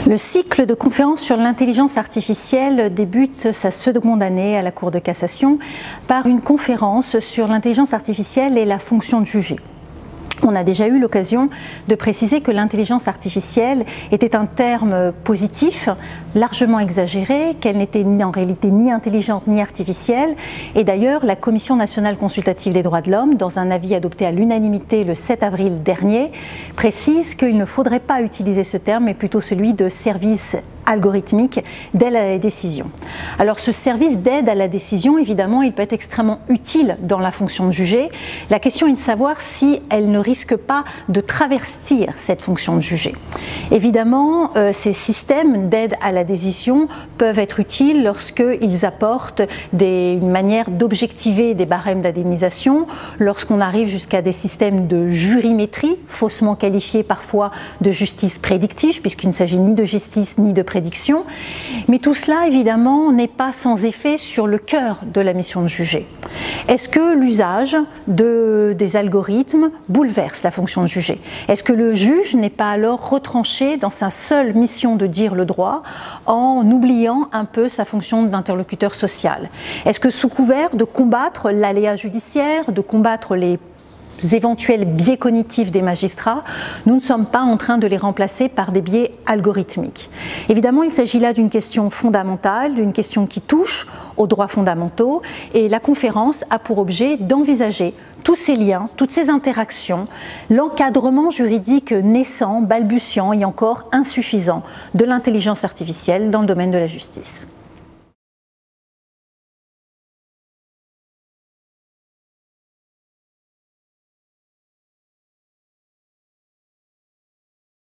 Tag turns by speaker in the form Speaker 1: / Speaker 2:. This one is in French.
Speaker 1: Le cycle de conférences sur l'intelligence artificielle débute sa seconde année à la Cour de cassation par une conférence sur l'intelligence artificielle et la fonction de juger. On a déjà eu l'occasion de préciser que l'intelligence artificielle était un terme positif, largement exagéré, qu'elle n'était en réalité ni intelligente ni artificielle. Et d'ailleurs, la Commission nationale consultative des droits de l'homme, dans un avis adopté à l'unanimité le 7 avril dernier, précise qu'il ne faudrait pas utiliser ce terme, mais plutôt celui de service algorithmique d'aide à la décision. Alors ce service d'aide à la décision, évidemment, il peut être extrêmement utile dans la fonction de juger. La question est de savoir si elle ne risque pas de travestir cette fonction de juger. Évidemment, ces systèmes d'aide à la décision peuvent être utiles lorsqu'ils apportent une manière d'objectiver des barèmes d'indemnisation, lorsqu'on arrive jusqu'à des systèmes de jurimétrie, faussement qualifiés parfois de justice prédictive, puisqu'il ne s'agit ni de justice ni de prédiction. Mais tout cela, évidemment, n'est pas sans effet sur le cœur de la mission de juger. Est-ce que l'usage des algorithmes bouleverse la fonction de juger? Est-ce que le juge n'est pas alors retranché dans sa seule mission de dire le droit en oubliant un peu sa fonction d'interlocuteur social? Est-ce que sous couvert de combattre l'aléa judiciaire, de combattre les éventuels biais cognitifs des magistrats, nous ne sommes pas en train de les remplacer par des biais algorithmiques? Évidemment, il s'agit là d'une question fondamentale, d'une question qui touche aux droits fondamentaux, et la conférence a pour objet d'envisager tous ces liens, toutes ces interactions, l'encadrement juridique naissant, balbutiant et encore insuffisant de l'intelligence artificielle dans le domaine de la justice.